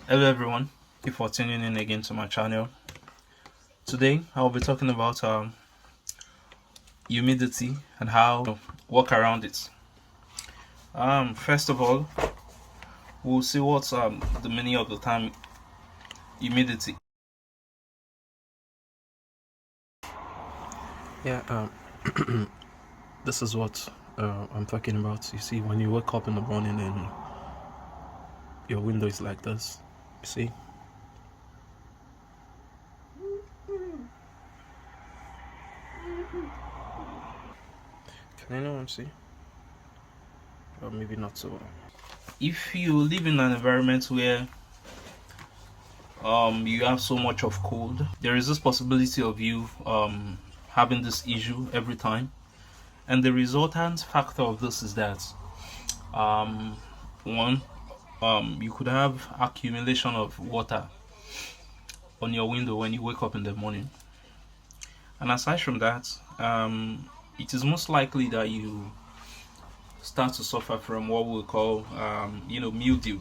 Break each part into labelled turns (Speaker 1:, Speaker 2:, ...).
Speaker 1: Hello everyone, thank you for tuning in again to my channel. Today I'll be talking about humidity and how to work around it. First of all, we'll see what's the meaning of the term humidity.
Speaker 2: Yeah, this is what I'm talking about. You see, when you wake up in the morning and your window is like this, you see? Can anyone see? Or maybe not so well.
Speaker 1: If you live in an environment where you have so much of cold, there is this possibility of you having this issue every time, and the resultant factor of this is that one, you could have accumulation of water on your window when you wake up in the morning. And aside from that, it is most likely that you start to suffer from what we call, mildew.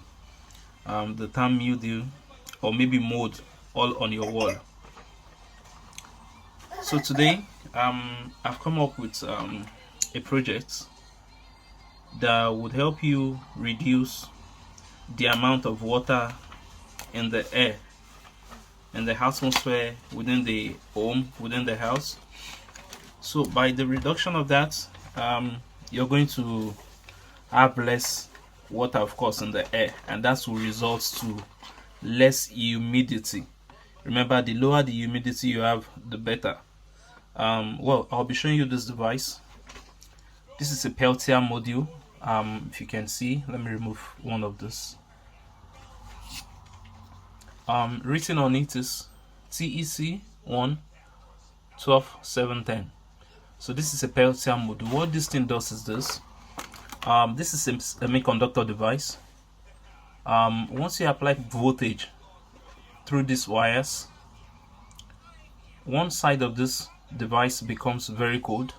Speaker 1: The term mildew, or maybe mold, all on your wall. So today, I've come up with a project that would help you reduce the amount of water in the air, in the atmosphere, within the home, within the house. So by the reduction of that, you're going to have less water, of course, in the air, and that will result to less humidity. Remember, the lower the humidity you have, the better. Well, I'll be showing you this device. This is a Peltier module. If you can see, let me remove one of this. Written on it is TEC 1 12 710. So this is a Peltier module. What this thing does is this. This is a semiconductor device. Once you apply voltage through these wires, one side of this device becomes very cold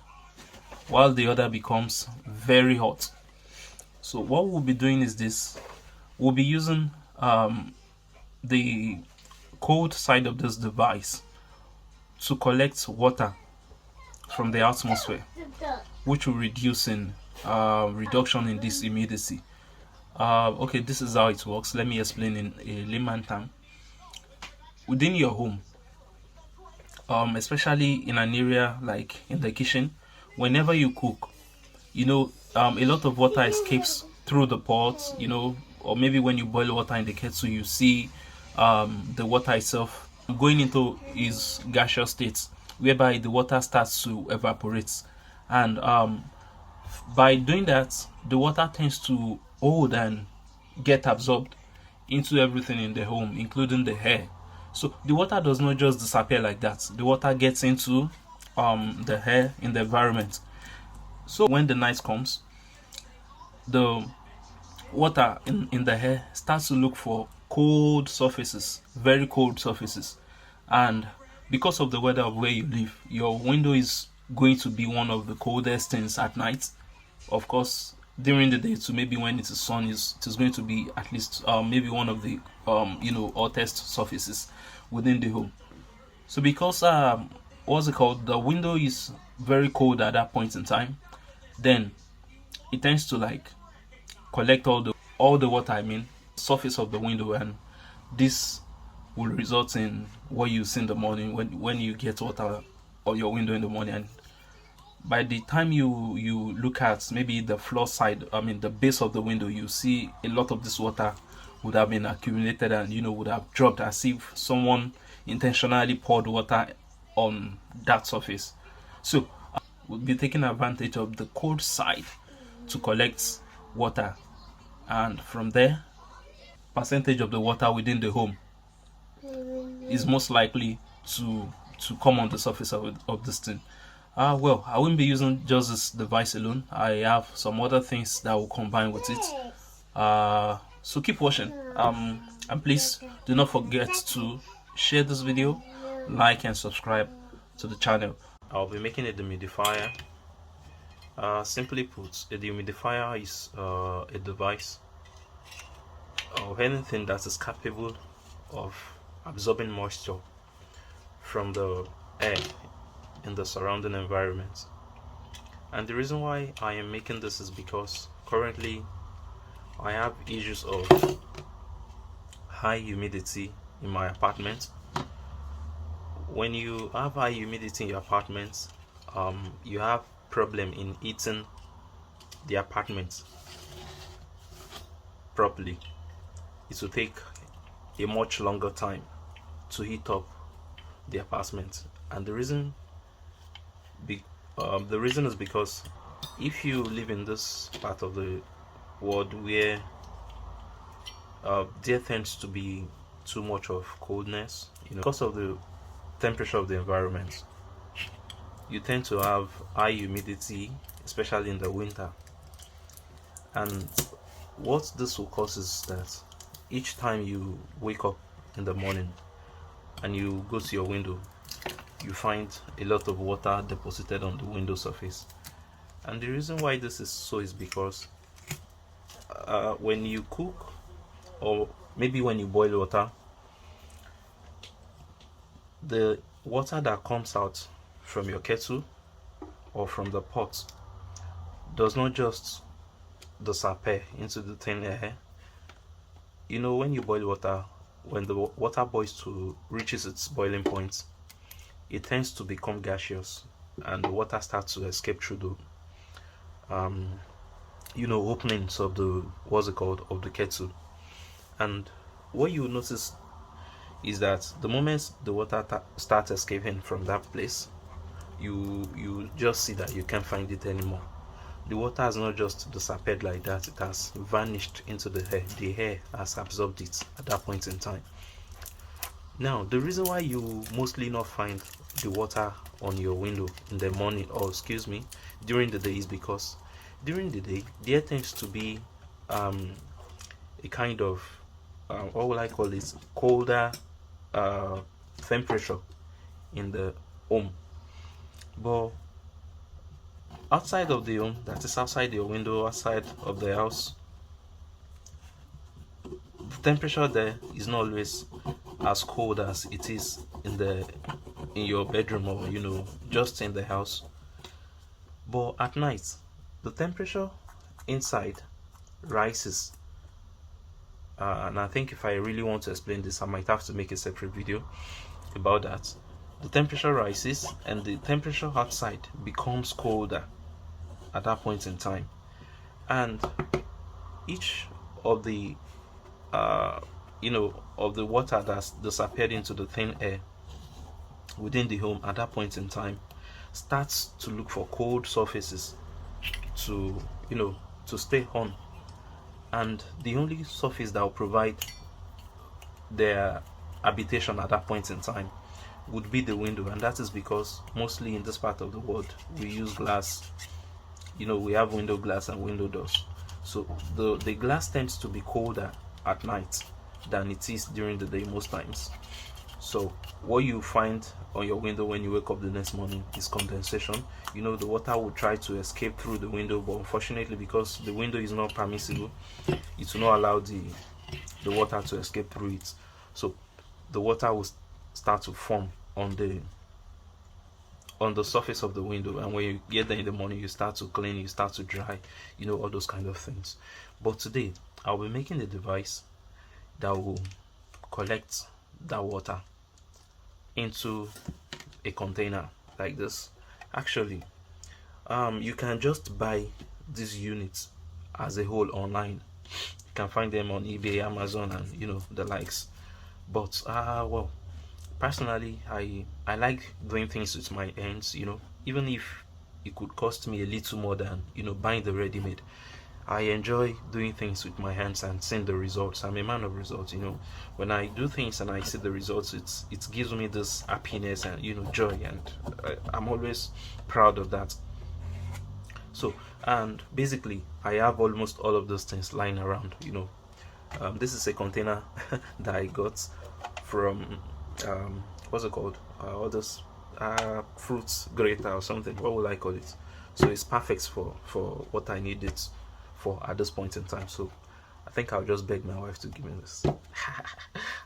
Speaker 1: while the other becomes very hot. So what we'll be doing is this. We'll be using the cold side of this device to collect water from the atmosphere, which will reduce in reduction in this humidity. Okay, this is how it works. Let me explain in a layman term. Within your home, especially in an area like in the kitchen, whenever you cook, a lot of water escapes through the pot, or maybe when you boil water in the kettle, you see the water itself going into its gaseous state, whereby the water starts to evaporate. And by doing that, the water tends to hold and get absorbed into everything in the home, including the air. So the water does not just disappear like that. The water gets into the air in the environment. So when the night comes, the water in the air starts to look for cold surfaces, very cold surfaces. And because of the weather of where you live, your window is going to be one of the coldest things at night. Of course, during the day too, maybe when it is sun, it is going to be at least maybe one of the hottest surfaces within the home. So because what's it called, the window is very cold at that point in time, then it tends to like collect all the water, surface of the window, and this will result in what you see in the morning when you get water on your window in the morning. And by the time you look at maybe the floor side, the base of the window, you see a lot of this water would have been accumulated and would have dropped, as if someone intentionally poured water on that surface. So we'll be taking advantage of the cold side to collect water, and from there, percentage of the water within the home is most likely to come on the surface of this thing. Well, I won't be using just this device alone. I have some other things that will combine with it. So keep watching. And please do not forget to share this video, like and subscribe to the channel. I'll be making a dehumidifier. Simply put, a dehumidifier is a device
Speaker 2: or anything that is capable of absorbing moisture from the air in the surrounding environment. And the reason why I am making this is because currently I have issues of high humidity in my apartment. When you have high humidity in your apartment, you have problem in heating the apartment properly. It will take a much longer time to heat up the apartment, and the reason is because if you live in this part of the world where there tends to be too much of coldness, because of the temperature of the environment, you tend to have high humidity, especially in the winter. And what this will cause is that each time you wake up in the morning and you go to your window, you find a lot of water deposited on the window surface. And the reason why this is so is because when you cook, or maybe when you boil water, the water that comes out from your kettle or from the pot does not just disappear into the thin air. When you boil water, when the water boils to reaches its boiling point, it tends to become gaseous, and the water starts to escape through the openings of the of the kettle. And what you notice is that the moment the water starts escaping from that place, you just see that you can't find it anymore. The water has not just disappeared like that, it has vanished into the air. The air has absorbed it at that point in time. Now, the reason why you mostly not find the water on your window in the morning, or excuse me, during the day, is because during the day there tends to be a kind of what would I call it, colder temperature in the home. But outside of the home, that is outside your window, outside of the house, the temperature there is not always as cold as it is in your bedroom, or just in the house. But at night, the temperature inside rises. And I think if I really want to explain this, I might have to make a separate video about that. The temperature rises and the temperature outside becomes colder at that point in time, and each of the of the water that's disappeared into the thin air within the home at that point in time starts to look for cold surfaces to to stay on. And the only surface that will provide their habitation at that point in time would be the window. And that is because mostly in this part of the world we use glass. We have window glass and window doors, so the glass tends to be colder at night than it is during the day most times. So what you find on your window when you wake up the next morning is condensation. The water will try to escape through the window, but unfortunately, because the window is not permissible, it will not allow the water to escape through it. So the water will start to form on the surface of the window, and when you get there in the morning, you start to clean, you start to dry, all those kind of things. But today I'll be making a device that will collect that water into a container like this. Actually, you can just buy these units as a whole online. You can find them on eBay, Amazon, and the likes. But well, personally, I like doing things with my hands. Even if it could cost me a little more than buying the ready-made. I enjoy doing things with my hands and seeing the results. I'm a man of results. When I do things and I see the results, it gives me this happiness and joy, and I'm always proud of that. So, and basically, I have almost all of those things lying around. This is a container that I got from what's it called? All those fruits grater or something. What would I call it? So it's perfect for what I need it for at this point in time. So think I'll just beg my wife to give me this.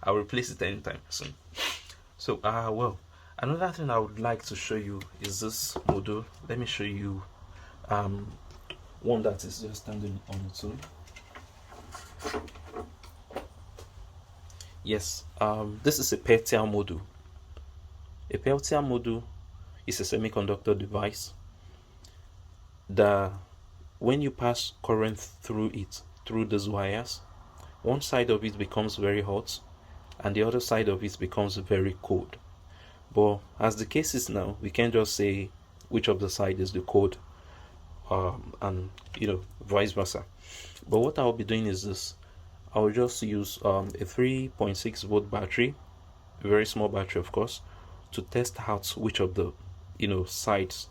Speaker 2: I'll replace it anytime soon. So well, another thing I would like to show you is this module. Let me show you one that is just standing on its own. Yes, this is a Peltier module. A Peltier module is a semiconductor device that when you pass current through it, through these wires, one side of it becomes very hot and the other side of it becomes very cold. But as the case is now, we can't just say which of the side is the cold, and vice versa. But what I'll be doing is this. I'll just use a 3.6 volt battery, a very small battery of course, to test out which of the sides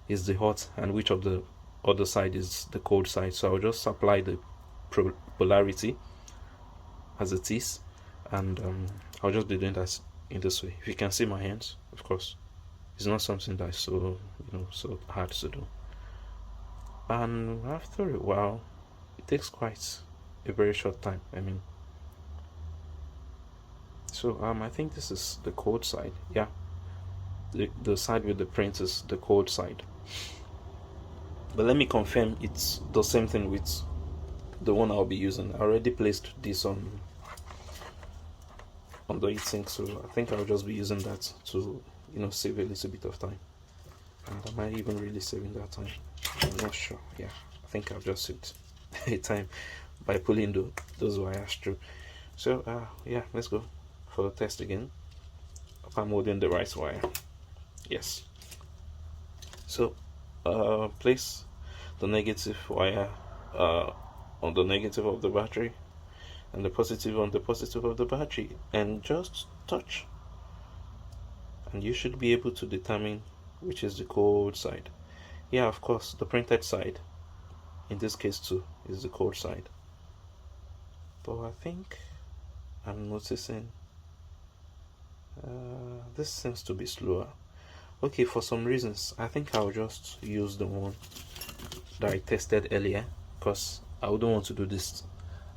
Speaker 2: is the hot and which of the other side is the cold side. So I'll just apply the polarity as it is, and I'll just be doing that in this way. If you can see my hands, of course, it's not something that's so so hard to do, and after a while it takes quite a very short time. So I think this is the cold side. Yeah, the side with the print is the cold side, but let me confirm it's the same thing with the one I'll be using. I already placed this on the heatsink, so I think I'll just be using that to save a little bit of time, and am I even really saving that time? I'm not sure. Yeah, I think I've just saved a time by pulling those wires through. So yeah, let's go for the test again. If I'm holding the right wire. Yes. So place the negative wire on the negative of the battery and the positive on the positive of the battery, and just touch, and you should be able to determine which is the cold side. Yeah, of course, the printed side in this case too is the cold side, but I think I'm noticing this seems to be slower. Okay, for some reasons I think I'll just use the one that I tested earlier, because I wouldn't want to do this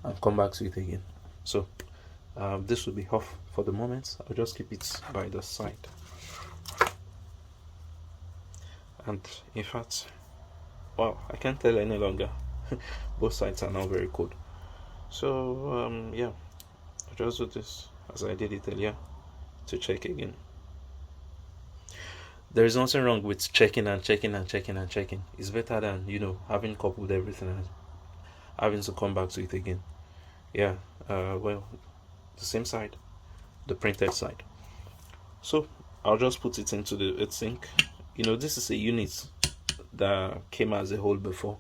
Speaker 2: and come back to it again. So this will be off for the moment. I'll just keep it by the side, and in fact, wow, I can't tell any longer. Both sides are now very cold. So yeah, I'll just do this as I did it earlier to check again. There is nothing wrong with checking and checking and checking and checking. It's better than having coupled everything and having to come back to it again. Yeah, well, the same side, the printed side. So I'll just put it into the heatsink. This is a unit that came as a whole before,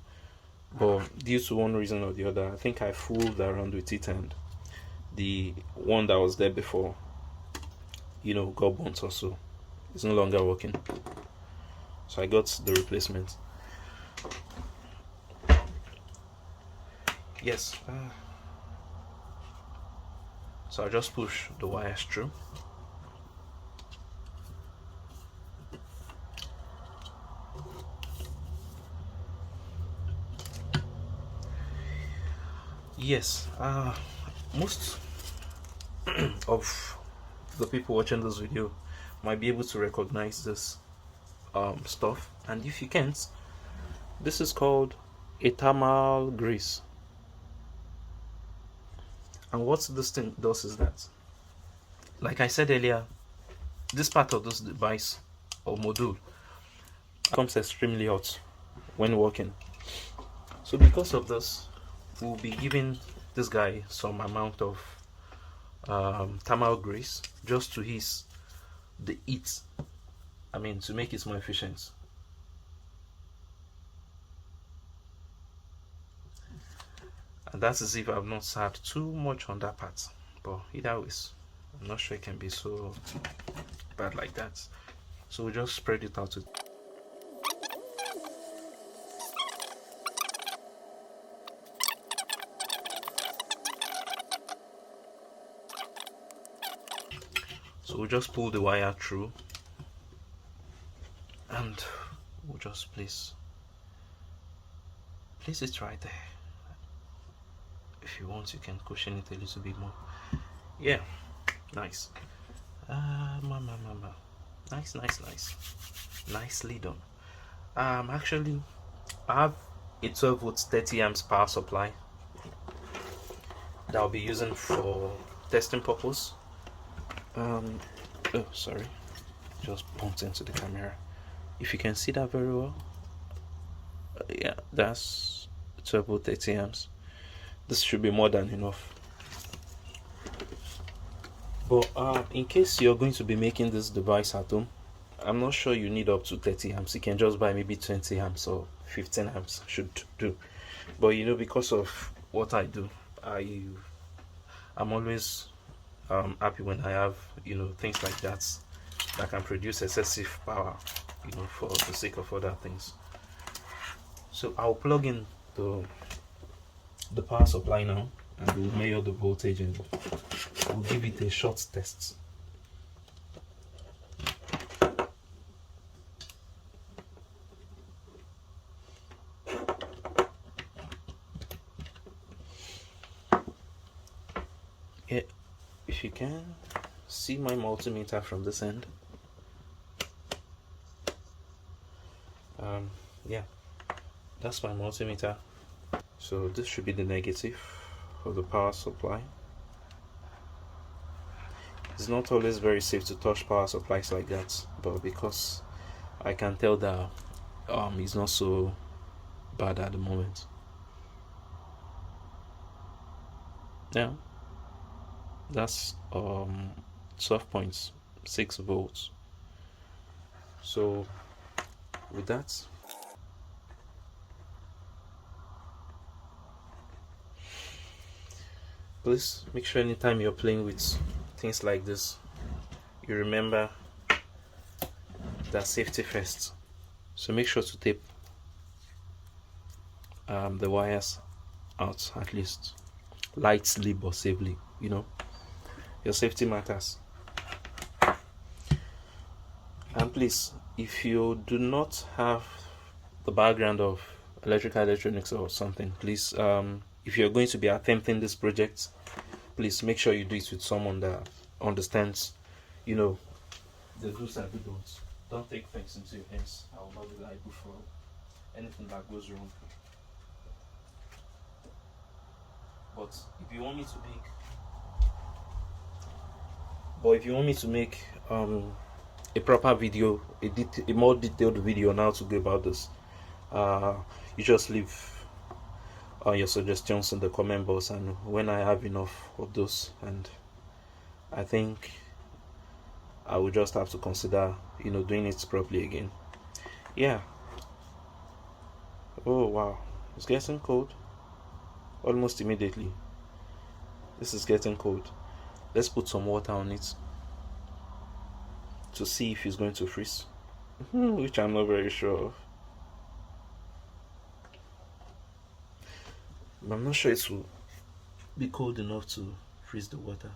Speaker 2: but due to one reason or the other, I think I fooled around with it, and the one that was there before got burnt or so. It's no longer working, so I got the replacement. Yes, so I'll just push the wires through. Yes, most of the people watching this video might be able to recognize this stuff, and if you can't, this is called a thermal grease. And what this thing does is that, like I said earlier, this part of this device or module becomes extremely hot when working. So because of this, we'll be giving this guy some amount of thermal grease just to ease the heat, to make it more efficient. And that's as if I've not had too much on that part, but either ways, I'm not sure it can be so bad like that. So we'll just spread it out. So we'll just pull the wire through, and we'll just place it right there. If you want, you can cushion it a little bit more. Yeah, nice. Nice, nice, nice. Nicely done. Actually, I have a 12 volts 30 amps power supply that I'll be using for testing purpose. Oh, sorry, just bumped into the camera. If you can see that very well, yeah, that's 12 volt 30 amps. This should be more than enough. But in case you're going to be making this device at home, I'm not sure you need up to 30 amps. You can just buy maybe 20 amps or 15 amps should do. But you know, because of what I do, I'm always happy when I have, you know, things like that that can produce excessive power, you know, for the sake of other things. So I'll plug in the power supply now, and we'll measure the voltage and we'll give it a short test. Yeah, if you can see my multimeter from this end, yeah, that's my multimeter. So this should be the negative of the power supply. It's not always very safe to touch power supplies like that, but because I can tell that it's not so bad at the moment. Yeah, that's 12.6 volts. So with that, please make sure anytime you're playing with things like this, you remember that safety first. So make sure to tape the wires out, at least lightly but safely. You know, your safety matters. And please, if you do not have the background of electrical electronics or something, please, if you're going to be attempting this project, please make sure you do it with someone that understands, you know, the do's and the don'ts. Don't take things into your hands. I will not be liable for anything that goes wrong. But if you want me to make a proper video, a more detailed video on how to go about this, you just leave your suggestions in the comment box, and when I have enough of those, and I think I will just have to consider, you know, doing it properly again. Yeah. Oh wow, it's getting cold almost immediately. This is getting cold. Let's put some water on it to see if it's going to freeze, which I'm not very sure of. But I'm not sure it will be cold enough to freeze the water.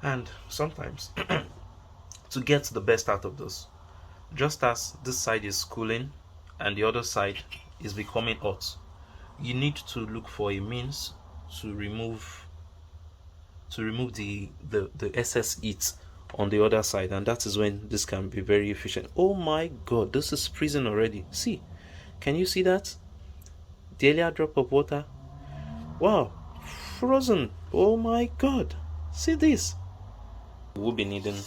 Speaker 2: And sometimes, to get the best out of this, just as this side is cooling and the other side is becoming hot, you need to look for a means to remove the excess heat on the other side, and that is when this can be very efficient. Oh my god, this is freezing already. See, can you see that? The earlier drop of water, wow, frozen. Oh my god, see this. We'll be needing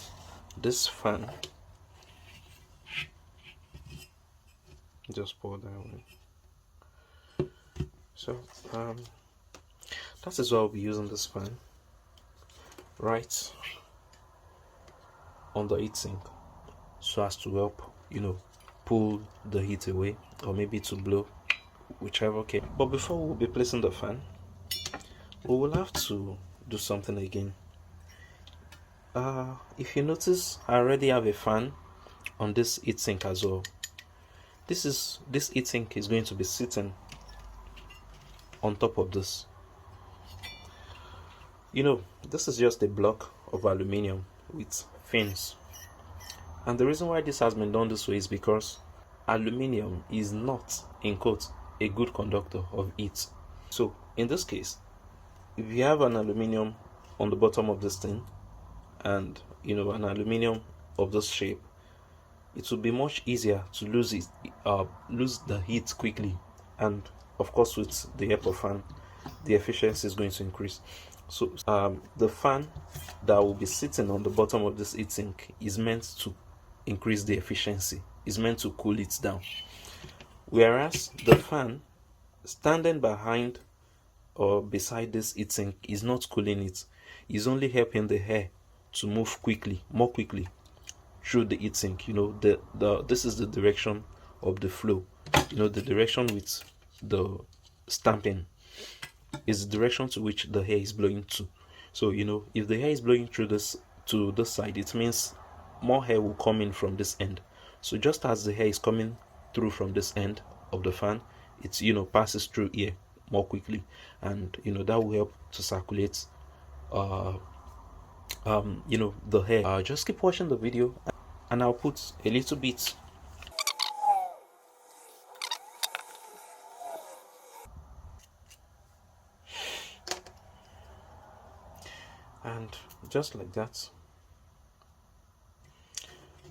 Speaker 2: this fan. Just pour that away. So that is why I'll be using this fan right on the heatsink, so as to help, you know, pull the heat away, or maybe to blow, whichever case. But before we'll be placing the fan, we will have to do something again. If you notice, I already have a fan on this heatsink as well. This heatsink is going to be sitting on top of this. You know, this is just a block of aluminium with fins. And the reason why this has been done this way is because aluminium is not, in quotes, a good conductor of heat. So in this case, if you have an aluminium on the bottom of this thing, and an aluminium of this shape, it will be much easier to lose the heat quickly. And of course, with the air fan, the efficiency is going to increase. So the fan that will be sitting on the bottom of this heatsink is meant to increase the efficiency, is meant to cool it down, whereas the fan standing behind or beside this heatsink is not cooling it, is only helping the air to move more quickly through the heatsink. This is the direction of the flow. The direction with the stamping is the direction to which the air is blowing to. So if the air is blowing through this to this side, it means more air will come in from this end. So just as the air is coming through from this end of the fan, it passes through here more quickly, and that will help to circulate the air. Just keep watching the video, and I'll put a little bit and just like that,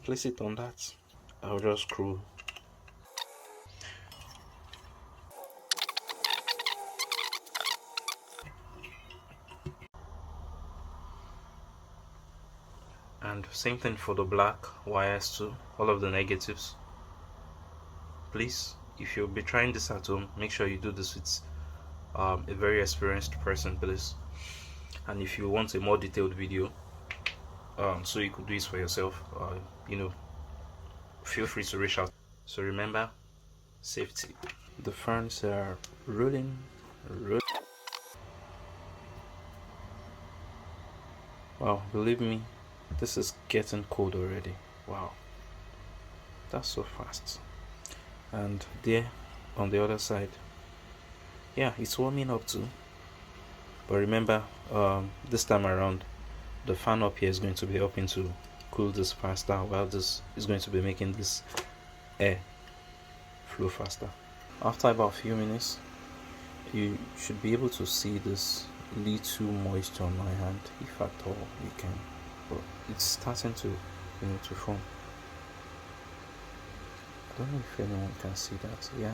Speaker 2: place it on that. I'll just screw. And same thing for the black wires too, all of the negatives. Please, if you'll be trying this at home, make sure you do this with a very experienced person, please. And if you want a more detailed video, so you could do this for yourself, feel free to reach out. So remember, safety. The fans are rolling. Wow, believe me, this is getting cold already. Wow, that's so fast. And there on the other side, yeah, it's warming up too. But remember, this time around, the fan up here is going to be helping to cool this faster, while this is going to be making this air flow faster. After about a few minutes, you should be able to see this little moisture on my hand, if at all you can. But it's starting to to form. I don't know if anyone can see that. Yeah,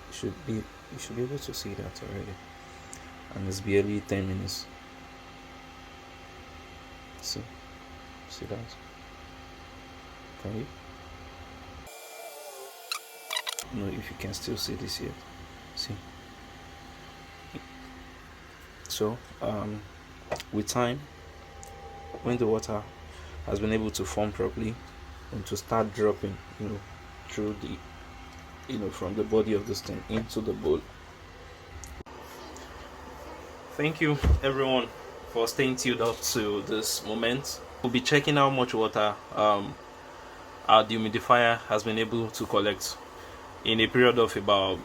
Speaker 2: you should be able to see that already. And it's barely 10 minutes. See that? Can you? No, if you can still see this here. See. So with time, when the water has been able to form properly and to start dropping, through the from the body of this thing into the bowl. Thank you everyone for staying tuned up to this moment. We'll be checking how much water our dehumidifier has been able to collect in a period of about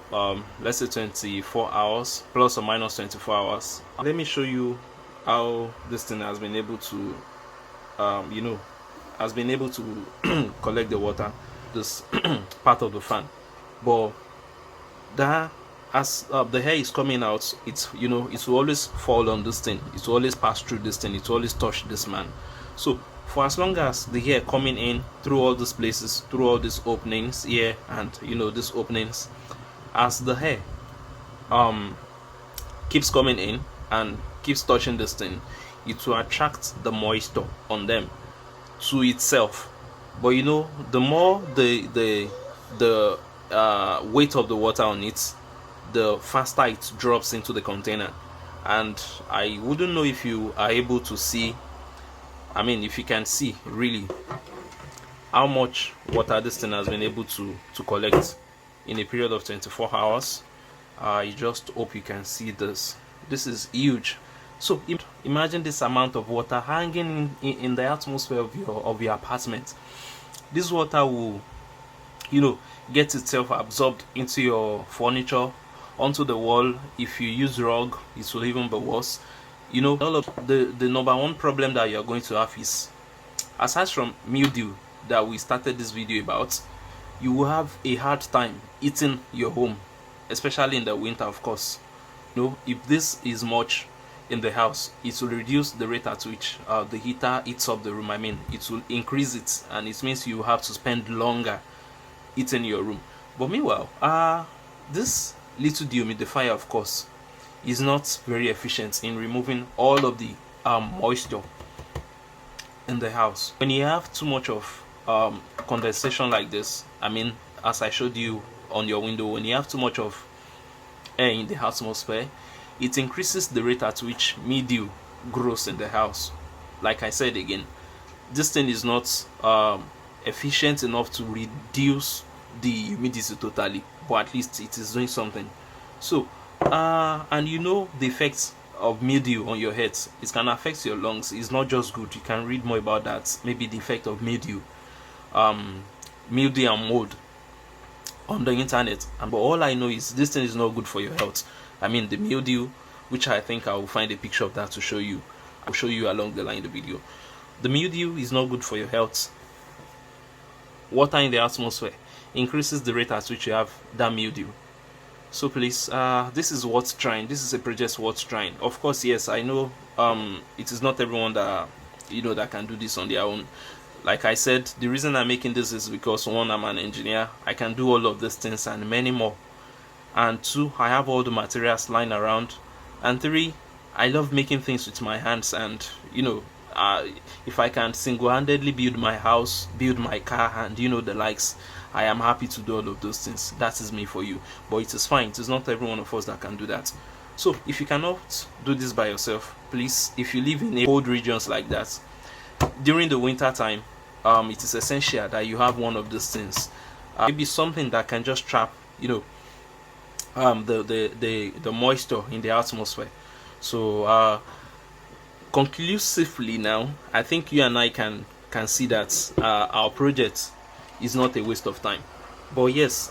Speaker 2: let's say 24 hours, plus or minus 24 hours. Let me show you how this thing has been able to collect the water, this part of the fan. But that, as the air is coming out, it's it will always fall on this thing, it will always pass through this thing, it will always touch this man. So for as long as the air coming in through all these places, through all these openings here, and these openings, as the air keeps coming in and keeps touching this thing, it will attract the moisture on them to itself. But the more the weight of the water on it, the faster it drops into the container. And I wouldn't know if you are able to see, if you can see really how much water this thing has been able to collect in a period of 24 hours. I just hope you can see this. This is huge. So imagine this amount of water hanging in the atmosphere of your apartment. This water will get itself absorbed into your furniture, onto the wall. If you use rug, it will even be worse. All of the number one problem that you're going to have is, aside from mildew, that we started this video about, you will have a hard time heating your home, especially in the winter, of course. If this is much in the house, it will reduce the rate at which the heater heats up the room. I mean, it will increase it, and it means you have to spend longer heating your room. But meanwhile, this little dehumidifier, of course, is not very efficient in removing all of the moisture in the house. When you have too much of condensation like this, I mean, as I showed you on your window, when you have too much of air in the atmosphere, it increases the rate at which mildew grows in the house. Like I said again, this thing is not efficient enough to reduce the humidity totally, but at least it is doing something. So and the effects of mildew on your head, it can affect your lungs. It's not just good. You can read more about that, maybe the effect of mildew and mold on the internet. But all I know is this thing is not good for your health. I mean, the mildew, which I think I will find a picture of that to show you. I'll show you along the line in the video. The mildew is not good for your health. Water in the atmosphere increases the rate at which you have that mildew. So please, this is worth trying. This is a project worth trying. Of course, yes, I know it is not everyone that that can do this on their own. Like I said, the reason I'm making this is because, one, I'm an engineer. I can do all of these things and many more. And two, I have all the materials lying around. And three, I love making things with my hands. And if I can single-handedly build my house, build my car, and the likes, I am happy to do all of those things. That is me for you. But it is fine. It is not every one of us that can do that. So if you cannot do this by yourself, please, if you live in cold regions like that, during the winter time, it is essential that you have one of those things. Maybe something that can just trap the moisture in the atmosphere. So conclusively now, I think you and I can see that our project is not a waste of time. But yes,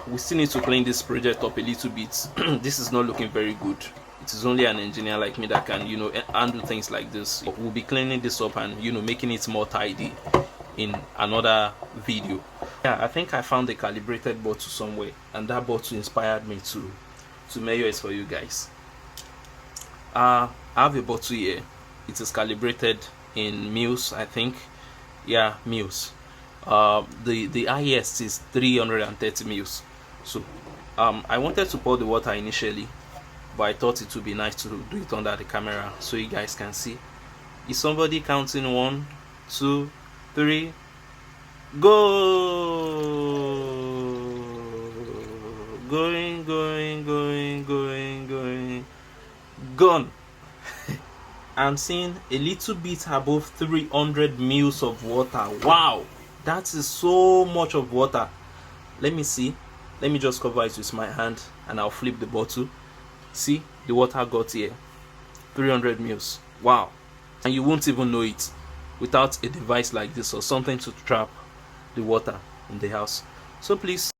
Speaker 2: we still need to clean this project up a little bit. This is not looking very good. It is only an engineer like me that can handle things like this. We'll be cleaning this up and making it more tidy in another video. Yeah, I think I found a calibrated bottle somewhere, and that bottle inspired me to measure it for you guys. I have a bottle here. It is calibrated in mils, I think. Yeah, mils. The highest is 330 mils. So I wanted to pour the water initially, but I thought it would be nice to do it under the camera so you guys can see. Is somebody counting? 1, 2, 3, go! Going, gone. I'm seeing a little bit above 300 mils of water. Wow, that is so much of water. Let me see. Let me just cover it with my hand and I'll flip the bottle. See, the water got here. 300 mils. Wow. And you won't even know it without a device like this or something to trap the water in the house. So please